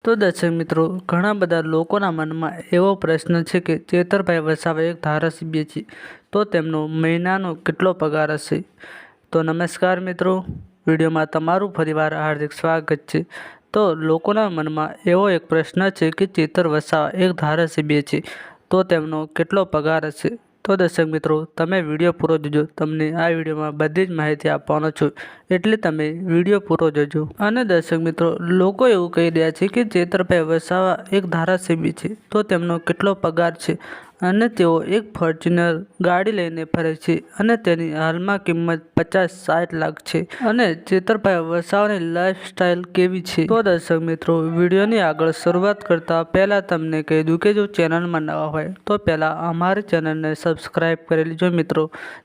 તો દર્શક મિત્રો, ઘણા બધા લોકોના મનમાં એવો પ્રશ્ન છે કે ચેતરભાઈ વસાવા એક ધારાસભ્ય છે, તો તેમનો મહિનાનો કેટલો પગાર હશે? તો નમસ્કાર મિત્રો, વિડીયોમાં તમારું ફરીવાર હાર્દિક સ્વાગત છે. તો લોકોના મનમાં એવો એક પ્રશ્ન છે કે ચેતર વસાવા એક ધારાસભ્ય છે, તો તેમનો કેટલો પગાર હશે? તો દર્શક મિત્રો, તમે વિડીયો પૂરો જોજો. તમને આ વિડીયોમાં બધી જ માહિતી આપવાનો છું, એટલે તમે વિડીયો પૂરો જોજો. અને દર્શક મિત્રો, લોકો એવું કહી રહ્યા છે કે ચેતરભાઈ વસાવા એક ધારાસભ્ય છે, તો તેમનો કેટલો પગાર છે? અને તેઓ એક ફોર્ચ્યુનર ગાડી લઈને ફરે છે અને તેની હાલમાં કિંમત 50-60 લાખ છે. અને ચેતરભાઈ વસાવાની લાઈફસ્ટાઈલ કેવી છે? તો દર્શક મિત્રો, વિડીયોની આગળ શરૂઆત કરતા પહેલા તમને કહી દઉં કે જો ચેનલમાં નવા હોય તો પહેલા અમારી ચેનલને સબસ્ક્રાઇબ કરી લેજો મિત્રો,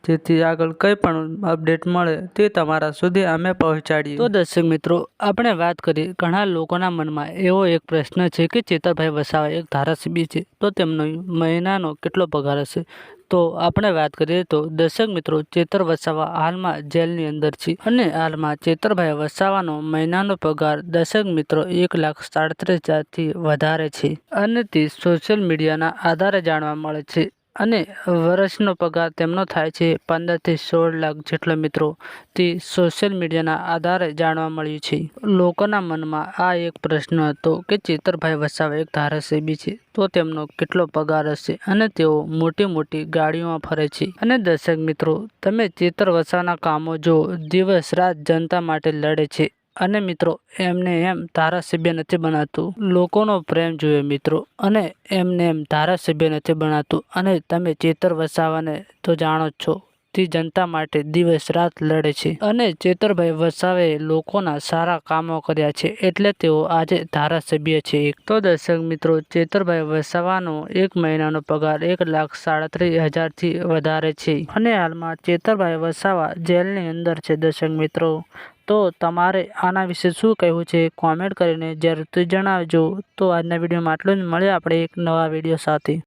જેથી આગળ કંઈ પણ અપડેટ મળે તે તમારા સુધી અમે પહોંચાડીએ. તો દર્શક મિત્રો, આપણે વાત કરીએ, ઘણા લોકોના મનમાં એવો એક પ્રશ્ન છે કે ચેતરભાઈ વસાવા એક ધારાસભ્ય છે, તો તેમનો મહિનાનો કેટલો પગાર હશે? તો આપણે વાત કરીએ તો દર્શક મિત્રો, ચેતર વસાવા હાલમાં જેલની અંદર છે અને હાલમાં ચેતરભાઈ વસાવાનો મહિનાનો પગાર દર્શક મિત્રો 1,37,000થી વધારે છે અને તે સોશિયલ મીડિયાના આધારે જાણવા મળે છે. અને વર્ષનો પગાર તેમનો થાય છે 15થી 16 લાખ જેટલો મિત્રો, તે સોશિયલ મીડિયાના આધારે જાણવા મળ્યું છે. લોકોના મનમાં આ એક પ્રશ્ન હતો કે ચેતરભાઈ વસાવા એક ધારાસભ્ય છે, તો તેમનો કેટલો પગાર હશે? અને તેઓ મોટી મોટી ગાડીઓમાં ફરે છે. અને દર્શક મિત્રો, તમે ચેતર વસાવાના કામો જો દિવસ રાત જનતા માટે લડે છે અને મિત્રો એમને એમ ધારાસભ્ય નથી બનાતું. લોકોનો પ્રેમ જોઈએ મિત્રો, અને એમને એમ ધારાસભ્ય નથી બનાતું. અને તમે ચેતર વસાવાને તો જાણો જ છો, તે જનતા માટે દિવસ રાત લડે છે અને ચેતરભાઈ વસાવાએ લોકોના સારા કામો કર્યા છે, એટલે તેઓ આજે ધારાસભ્ય છે. તો દર્શક મિત્રો, ચેતરભાઈ વસાવાનો એક મહિનાનો પગાર 1,37,000થી વધારે છે અને હાલમાં ચેતરભાઈ વસાવા જેલની અંદર છે. દર્શક મિત્રો, તો તમારે આના વિશે શું કહેવું છે કોમેન્ટ કરીને જરૂરથી જણાવજો. તો આજના વિડીયોમાં આટલું જ. મળીએ આપણે એક નવા વિડીયો સાથે.